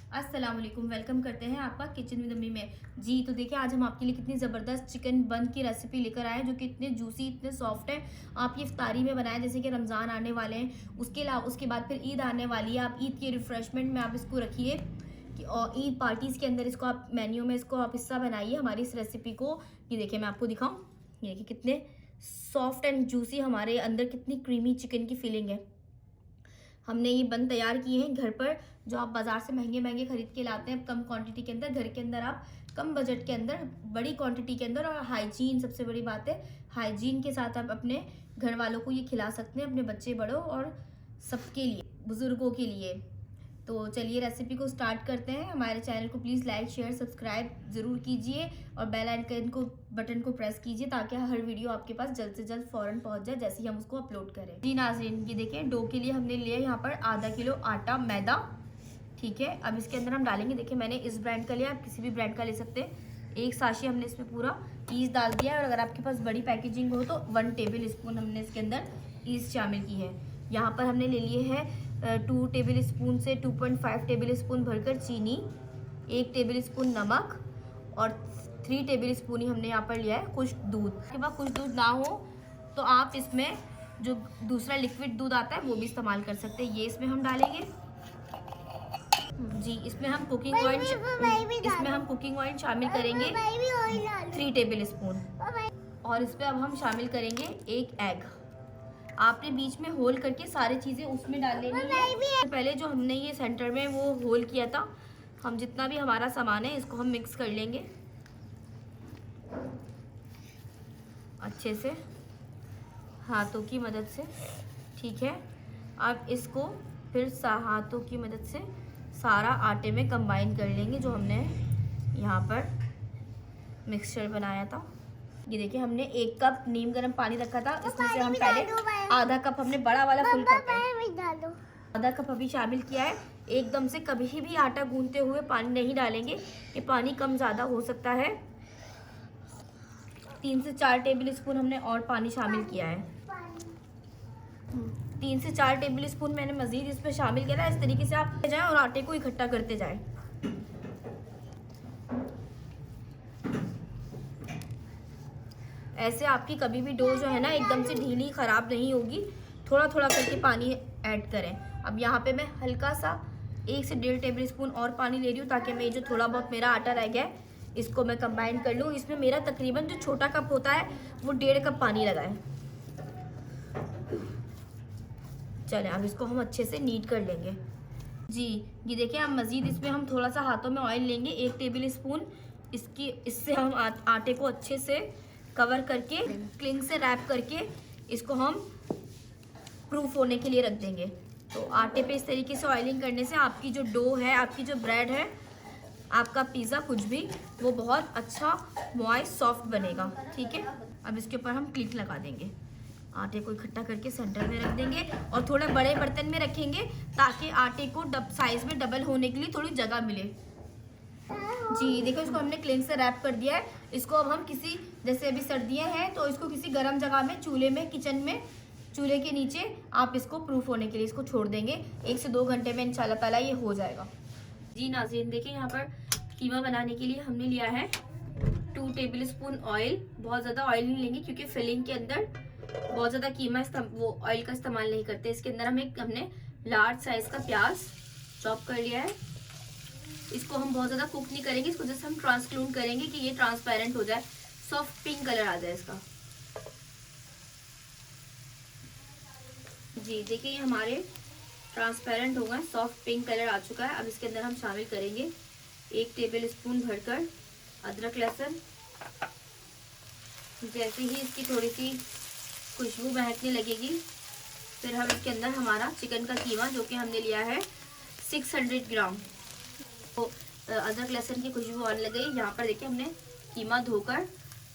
अस्सलाम वालेकुम, वेलकम करते हैं आपका किचन विद अम्मी में। जी तो देखिए, आज हम आपके लिए कितनी ज़बरदस्त चिकन बन की रेसिपी लेकर आए हैं, जो कि इतने जूसी, इतने सॉफ्ट है। आप ये इफ्तारी में बनाएं, जैसे कि रमज़ान आने वाले हैं, उसके अलावा उसके बाद फिर ईद आने वाली है। आप ईद के रिफ्रेशमेंट में आप इसको रखिए कि और ईद पार्टीज़ के अंदर इसको आप मेन्यू में इसको आप हिस्सा बनाइए हमारी इस रेसिपी को। ये देखिए, मैं आपको दिखाऊँ, ये देखिए कितने सॉफ्ट एंड जूसी, हमारे अंदर कितनी क्रीमी चिकन की फीलिंग है। हमने ये बन तैयार किए हैं घर पर, जो आप बाज़ार से महंगे महंगे खरीद के लाते हैं कम क्वांटिटी के अंदर। घर के अंदर आप कम बजट के अंदर बड़ी क्वांटिटी के अंदर, और हाइजीन सबसे बड़ी बात है, हाइजीन के साथ आप अपने घर वालों को ये खिला सकते हैं, अपने बच्चे बड़ों और सबके लिए, बुज़ुर्गों के लिए। तो चलिए रेसिपी को स्टार्ट करते हैं। हमारे चैनल को प्लीज़ लाइक शेयर सब्सक्राइब ज़रूर कीजिए और बेल आइकन को बटन को प्रेस कीजिए, ताकि हर वीडियो आपके पास जल्द से जल्द फ़ौरन पहुंच जाए जैसे ही हम उसको अपलोड करें। जी नाज़रीन, ये देखिए, डो के लिए हमने लिया यहाँ पर आधा किलो आटा मैदा। ठीक है, अब इसके अंदर हम डालेंगे, देखिए मैंने इस ब्रांड का लिया, आप किसी भी ब्रांड का ले सकते हैं। एक साशी हमने इसमें पूरा ईस्ट डाल दिया है, और अगर आपके पास बड़ी पैकेजिंग हो तो 1 टेबल स्पून हमने इसके अंदर ईस्ट शामिल की है। यहाँ पर हमने ले लिए है 2 टेबल स्पून से 2.5 टेबल स्पून भरकर चीनी, 1 टेबल स्पून नमक, और 3 टेबल स्पून ही हमने यहाँ पर लिया है खुश्क दूध। उसके बाद खुश्क दूध ना हो तो आप इसमें जो दूसरा लिक्विड दूध आता है वो भी इस्तेमाल कर सकते हैं। ये इसमें हम डालेंगे। जी, इसमें हम कुकिंग ऑयल शामिल करेंगे 3 टेबल स्पून, और इस पर अब हम शामिल करेंगे 1 एग। आपने बीच में होल करके सारी चीज़ें उसमें डाल लेनी है। तो पहले जो हमने ये सेंटर में वो होल किया था, हम जितना भी हमारा सामान है इसको हम मिक्स कर लेंगे अच्छे से हाथों की मदद से। ठीक है, अब इसको फिर हाथों की मदद से सारा आटे में कंबाइन कर लेंगे, जो हमने यहाँ पर मिक्सचर बनाया था। ये देखिए, हमने 1 कप नीम गर्म पानी रखा था, इसमें से हम पहले आधा कप हमने बड़ा वाला फुल कप है, आधा कप अभी शामिल किया है। एकदम से कभी भी आटा गूंथते हुए पानी नहीं डालेंगे, ये पानी कम ज़्यादा हो सकता है। 3 से 4 टेबल स्पून हमने और पानी शामिल किया है। 3 से 4 टेबल स्पून मैंने मज़ीद इसमें शामिल किया है। इस तरीके से आप जाएं और आटे को इकट्ठा करते जाएं। ऐसे आपकी कभी भी डो जो है ना एकदम से ढीली ख़राब नहीं होगी। थोड़ा थोड़ा करके पानी ऐड करें। अब यहाँ पे मैं हल्का सा 1 से 1.5 टेबल स्पून और पानी ले रही हूँ, ताकि मैं जो थोड़ा बहुत मेरा आटा रह गया है इसको मैं कंबाइन कर लूँ। इसमें मेरा तकरीबन जो छोटा कप होता है वो 1.5 कप पानी लगा है। चलें, अब इसको हम अच्छे से नीट कर लेंगे। जी, ये देखिए, अब मज़ीद इसमें हम थोड़ा सा हाथों में ऑयल लेंगे 1 टेबल स्पून। इससे हम आटे को अच्छे से कवर करके क्लिंग से रैप करके इसको हम प्रूफ होने के लिए रख देंगे। तो आटे पे इस तरीके से ऑयलिंग करने से आपकी जो डो है, आपकी जो ब्रेड है, आपका पिज़्ज़ा कुछ भी, वो बहुत अच्छा मॉइस्ट सॉफ्ट बनेगा। ठीक है, अब इसके ऊपर हम क्लिक लगा देंगे, आटे को इकट्ठा करके सेंटर में रख देंगे और थोड़े बड़े बर्तन में रखेंगे, ताकि आटे को साइज़ में डबल होने के लिए थोड़ी जगह मिले। जी देखो, इसको हमने क्लिंग से रैप कर दिया है। इसको अब हम किसी, जैसे अभी सर्दियाँ हैं तो इसको किसी गर्म जगह में, चूल्हे में, किचन में, चूल्हे के नीचे आप इसको प्रूफ होने के लिए इसको छोड़ देंगे। 1 से 2 घंटे में इंशाल्लाह ताला ये हो जाएगा। जी नाज़रीन, देखिए यहाँ पर कीमा बनाने के लिए हमने लिया है 2 टेबल स्पून ऑयल। बहुत ज़्यादा ऑयल नहीं लेंगे, क्योंकि फिलिंग के अंदर बहुत ज़्यादा कीमा वो ऑयल का इस्तेमाल नहीं करते। इसके अंदर हमने लार्ज साइज़ का प्याज चॉप कर लिया है। इसको हम बहुत ज़्यादा कुक नहीं करेंगे, इसको जस्ट हम ट्रांसक्लूड करेंगे कि ये ट्रांसपेरेंट हो जाए, सॉफ्ट पिंक कलर आ जाए इसका। जी देखिए, ये हमारे ट्रांसपेरेंट हो गए, सॉफ्ट पिंक कलर आ चुका है। अब इसके अंदर हम शामिल करेंगे 1 टेबल स्पून भरकर अदरक लहसुन। जैसे ही इसकी थोड़ी सी खुशबू महकने लगेगी, फिर हम इसके अंदर हमारा चिकन का कीमा, जो कि हमने लिया है 600 ग्राम, तो अदरक लहसुन की खुशबू आने लग गई। यहाँ पर देखिए, हमने कीमा धोकर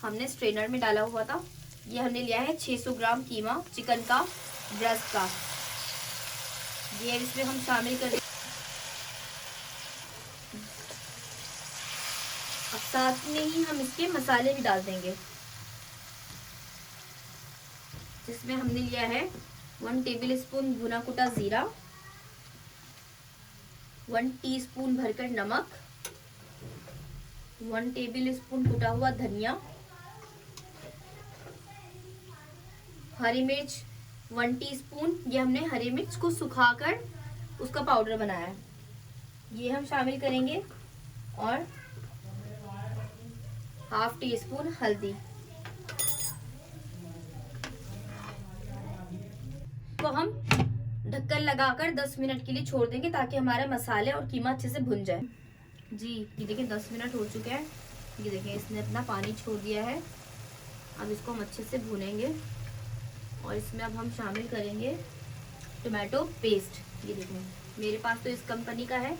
हमने स्ट्रेनर में डाला हुआ था। ये हमने लिया है 600 ग्राम कीमा चिकन का, ब्रेस्ट का। ये इसमें हम शामिल कर दें। अब साथ में ही हम इसके मसाले भी डाल देंगे, जिसमें हमने लिया है 1 टेबल स्पून भुना कुटा ज़ीरा, 1 टीस्पून भरकर नमक, 1 टेबल स्पून कुटा हुआ धनिया, हरी मिर्च 1 टीस्पून, ये हमने हरी मिर्च को सुखाकर उसका पाउडर बनाया है, ये हम शामिल करेंगे। और ½ टीस्पून हल्दी को हम ढक्कन लगाकर 10 मिनट के लिए छोड़ देंगे ताकि हमारे मसाले और कीमा अच्छे से भुन जाए। जी ये देखिए 10 मिनट हो चुके हैं, ये देखिए इसने अपना पानी छोड़ दिया है। अब इसको हम अच्छे से भुनेंगे और इसमें अब हम शामिल करेंगे टोमेटो पेस्ट। ये देखिए मेरे पास तो इस कंपनी का है,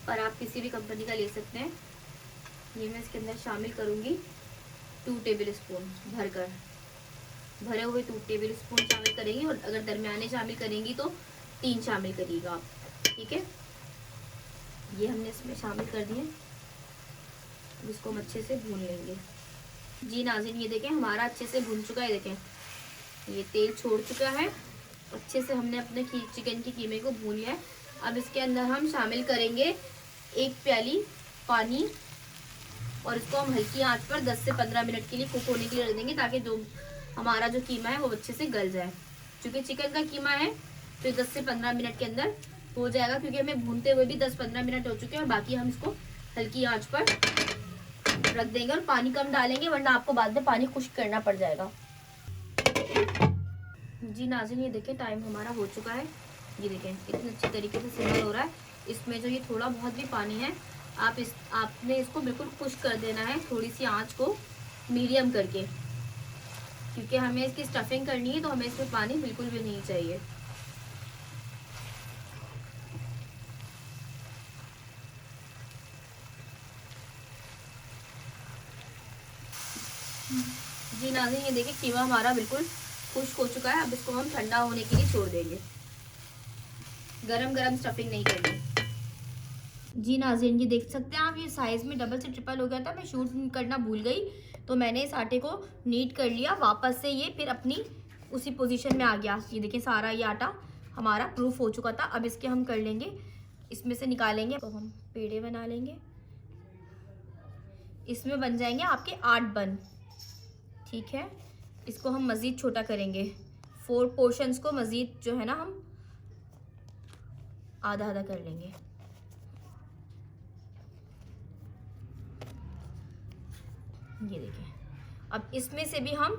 पर आप किसी भी कंपनी का ले सकते हैं। ये मैं इसके अंदर शामिल करूँगी 2 टेबल स्पून भरकर, भरे हुए 2 टेबल स्पून शामिल करेंगे। और अगर दरमियाने शामिल करेंगी तो 3 शामिल करिएगा आप, ठीक है। ये हमने इसमें शामिल कर दिए, इसको हम अच्छे से भून लेंगे। जी नाज़रीन ये देखें हमारा अच्छे से भून चुका है, देखें ये तेल छोड़ चुका है, अच्छे से हमने अपने चिकन की कीमे को भून लिया है। अब इसके अंदर हम शामिल करेंगे 1 प्याली पानी और इसको हम हल्की आंच पर 10 से 15 मिनट के लिए कुक होने के लिए रख देंगे ताकि जो हमारा जो कीमा है वो अच्छे से गल जाए। क्योंकि चिकन का कीमा है तो 10 से 15 मिनट के अंदर हो जाएगा, क्योंकि हमें भूनते हुए भी 10-15 मिनट हो चुके हैं और बाकी हम इसको हल्की आंच पर रख देंगे और पानी कम डालेंगे वरना आपको बाद में पानी खुश्क करना पड़ जाएगा। जी नाज़रीन ये देखें टाइम हमारा हो चुका है, ये देखें इतने अच्छे तरीके से सिमल हो रहा है। इसमें जो ये थोड़ा बहुत भी पानी है आपने इसको बिल्कुल खुश्क कर देना है, थोड़ी सी आंच को मीडियम करके, क्योंकि हमें इसकी स्टफिंग करनी है तो हमें इसमें पानी बिल्कुल भी नहीं चाहिए। जी नाज़रीन ये देखिए कीमा हमारा बिल्कुल खुश्क हो चुका है। अब इसको हम ठंडा होने के लिए छोड़ देंगे, गरम गरम स्टफिंग नहीं करनी। जी नाज़रीन ये देख सकते हैं आप, ये साइज़ में डबल से ट्रिपल हो गया था, मैं शूट करना भूल गई तो मैंने इस आटे को नीट कर लिया वापस से, ये फिर अपनी उसी पोजीशन में आ गया। ये देखिए सारा ये आटा हमारा प्रूफ हो चुका था। अब इसके हम कर लेंगे, इसमें से निकालेंगे तो हम पेड़े बना लेंगे, इसमें बन जाएंगे आपके 8 बन, ठीक है। इसको हम मज़ीद छोटा करेंगे, 4 पोर्शंस को मज़ीद जो है ना हम आधा आधा कर लेंगे। ये देखिए अब इसमें से भी हम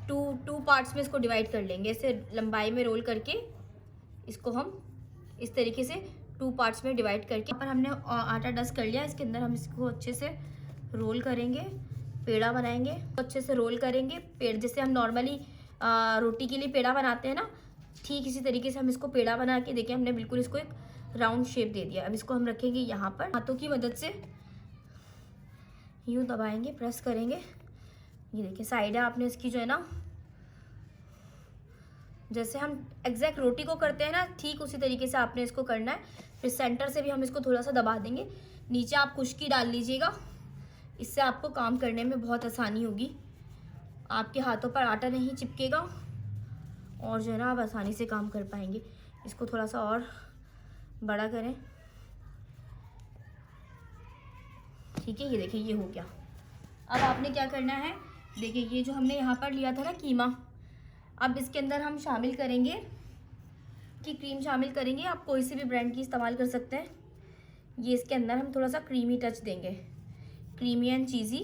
टू पार्ट्स में इसको डिवाइड कर लेंगे, ऐसे लंबाई में रोल करके इसको हम इस तरीके से 2 पार्ट्स में डिवाइड करके पर हमने आटा डस्ट कर लिया। इसके अंदर हम इसको अच्छे से रोल करेंगे, पेड़ा बनाएंगे, अच्छे से रोल करेंगे। पेड़ जैसे हम नॉर्मली रोटी के लिए पेड़ा बनाते हैं ना, ठीक इसी तरीके से हम इसको पेड़ा बना के देखिए हमने बिल्कुल इसको एक राउंड शेप दे दिया। अब इसको हम रखेंगे यहाँ पर, हाथों की मदद से यूँ दबाएंगे, प्रेस करेंगे। ये देखिए साइड है आपने इसकी जो है ना, जैसे हम एग्जैक्ट रोटी को करते हैं ना, ठीक उसी तरीके से आपने इसको करना है। फिर सेंटर से भी हम इसको थोड़ा सा दबा देंगे। नीचे आप खुश्की डाल लीजिएगा, इससे आपको काम करने में बहुत आसानी होगी, आपके हाथों पर आटा नहीं चिपकेगा और जो है ना आप आसानी से काम कर पाएंगे। इसको थोड़ा सा और बड़ा करें, ठीक है। ये देखिए ये हो गया। अब आपने क्या करना है, देखिए ये जो हमने यहाँ पर लिया था ना कीमा, अब इसके अंदर हम शामिल करेंगे कि क्रीम शामिल करेंगे, आप कोई सी भी ब्रांड की इस्तेमाल कर सकते हैं। ये इसके अंदर हम थोड़ा सा क्रीमी टच देंगे, क्रीमी एंड चीज़ी।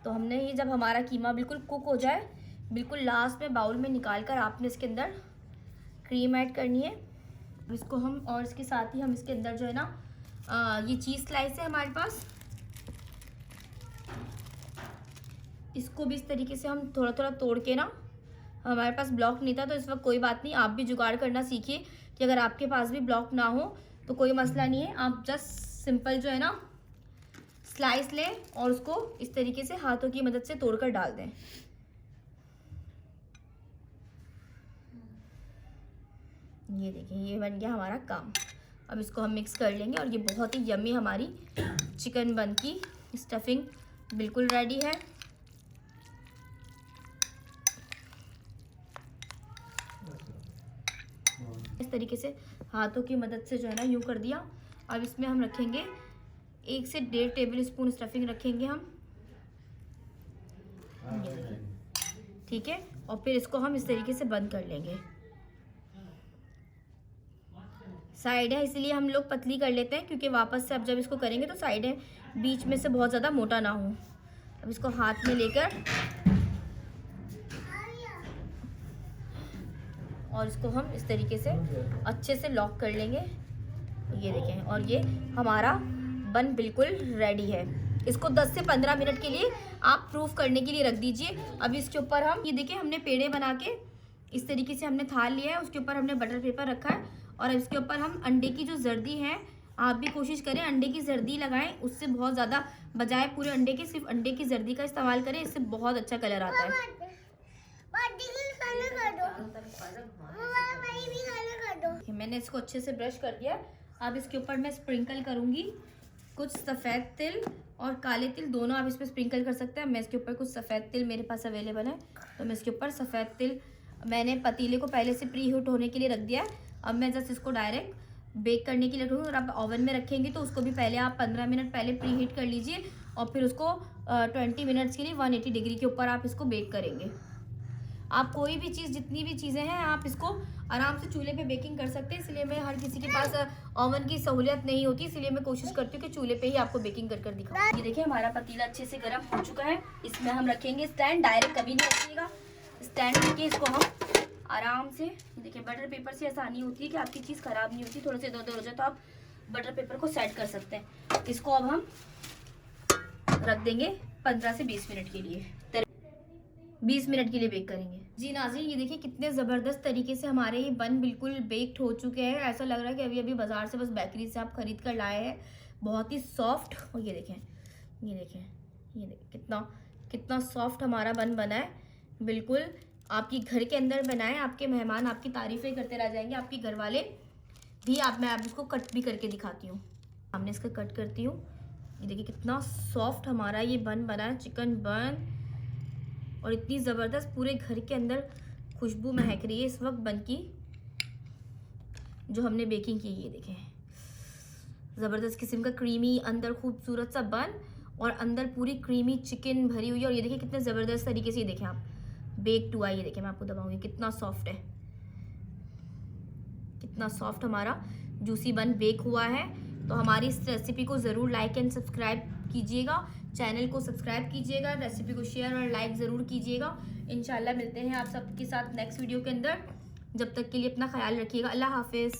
तो हमने ये जब हमारा कीमा बिल्कुल कुक हो जाए, बिल्कुल लास्ट में बाउल में निकाल कर आपने इसके अंदर क्रीम ऐड करनी है। इसको हम और इसके साथ ही हम इसके अंदर जो है ना ये चीज़ स्लाइस है हमारे पास, इसको भी इस तरीके से हम थोड़ा थोड़ा तोड़ के ना, हमारे पास ब्लॉक नहीं था तो इस वक्त कोई बात नहीं, आप भी जुगाड़ करना सीखिए कि अगर आपके पास भी ब्लॉक ना हो तो कोई मसला नहीं है, आप जस्ट सिंपल जो है ना स्लाइस लें और उसको इस तरीके से हाथों की मदद से तोड़कर डाल दें। ये देखिए ये बन गया हमारा काम। अब इसको हम मिक्स कर लेंगे और ये बहुत ही यम्मी हमारी चिकन बन की स्टफिंग बिल्कुल रेडी है। इस तरीके से हाथों की मदद से जो है ना यूँ कर दिया। अब इसमें हम रखेंगे 1 से 1.5 टेबल स्पून स्टफिंग रखेंगे हम, ठीक है। और फिर इसको हम इस तरीके से बंद कर लेंगे। साइड है इसलिए हम लोग पतली कर लेते हैं, क्योंकि वापस से अब जब इसको करेंगे तो साइड है बीच में से बहुत ज़्यादा मोटा ना हो। अब इसको हाथ में लेकर और इसको हम इस तरीके से अच्छे से लॉक कर लेंगे। ये देखें, और ये हमारा बन बिल्कुल रेडी है। इसको 10 से 15 मिनट के लिए आप प्रूफ करने के लिए रख दीजिए। अब इसके ऊपर हम ये देखिए हमने पेड़े बना के इस तरीके से हमने थाल लिया है, उसके ऊपर हमने बटर पेपर रखा है और इसके ऊपर हम अंडे की जो जर्दी है, आप भी कोशिश करें अंडे की जर्दी लगाएं, उससे बहुत ज़्यादा बजाय पूरे अंडे के सिर्फ अंडे की जर्दी का इस्तेमाल करें, इससे बहुत अच्छा कलर आता है। मैंने इसको अच्छे से ब्रश कर दिया। अब इसके ऊपर मैं स्प्रिंकल करूँगी कुछ सफ़ेद तिल और काले तिल, दोनों आप इसमें स्प्रिंकल कर सकते हैं। मैं इसके ऊपर कुछ सफ़ेद तिल मेरे पास अवेलेबल है, तो मैं इसके ऊपर सफ़ेद तिल, मैंने पतीले को पहले से प्री हीट होने के लिए रख दिया है। अब मैं जस्ट इसको डायरेक्ट बेक करने के लिए रखूँगी। और आप ओवन में रखेंगे तो उसको भी पहले आप 15 मिनट पहले प्री हीट कर लीजिए और फिर उसको 20 मिनट्स के लिए 180 डिग्री के ऊपर आप इसको बेक करेंगे। आप कोई भी चीज़, जितनी भी चीज़ें हैं, आप इसको आराम से चूल्हे पे बेकिंग कर सकते हैं। इसलिए मैं, हर किसी के पास ओवन की सहूलियत नहीं होती, इसलिए मैं कोशिश करती हूँ कि चूल्हे पे ही आपको बेकिंग कर कर दिखाऊँ। ये देखिए हमारा पतीला अच्छे से गर्म हो चुका है। इसमें हम रखेंगे स्टैंड, डायरेक्ट कभी नहीं रखिएगा, स्टैंड रखिए। इसको हम आराम से, देखिए बटर पेपर से आसानी होती है कि आपकी चीज़ ख़राब नहीं होती। थोड़े से इधर उधर हो जाए तो आप बटर पेपर को सेट कर सकते हैं। इसको अब हम रख देंगे 15 से 20 मिनट के लिए, 20 मिनट के लिए बेक करेंगे। जी नाज़रीन, ये देखिए कितने ज़बरदस्त तरीके से हमारे ये बन बिल्कुल बेक्ड हो चुके हैं। ऐसा लग रहा है कि अभी अभी बाज़ार से बस बेकरी से आप ख़रीद कर लाए हैं। बहुत ही सॉफ्ट, और ये देखें, ये देखें, ये देखें कितना सॉफ्ट हमारा बन बना है। बिल्कुल आपकी घर के अंदर बनाए, आपके मेहमान आपकी तारीफ़ें करते रह जाएंगे, आपके घर वाले भी। मैं आप इसको कट भी करके दिखाती हूँ, हमने इसका कट करती हूँ। ये देखिए कितना सॉफ्ट हमारा ये बन बना है, चिकन बन, और इतनी ज़बरदस्त पूरे घर के अंदर खुशबू महक रही है इस वक्त बन की, जो हमने बेकिंग की। ये देखें ज़बरदस्त किस्म का क्रीमी, अंदर खूबसूरत सा बन और अंदर पूरी क्रीमी चिकन भरी हुई है। और ये देखिए कितने ज़बरदस्त तरीके से, ये देखें आप बेक्ड हुआ है। ये देखें, मैं आपको दबाऊंगी, कितना सॉफ्ट है, कितना सॉफ्ट हमारा जूसी बन बेक हुआ है। तो हमारी इस रेसिपी को ज़रूर लाइक एंड सब्सक्राइब कीजिएगा, चैनल को सब्सक्राइब कीजिएगा, रेसिपी को शेयर और लाइक ज़रूर कीजिएगा। इंशाल्लाह मिलते हैं आप सबके साथ नेक्स्ट वीडियो के अंदर। जब तक के लिए अपना ख्याल रखिएगा। अल्लाह हाफिज़।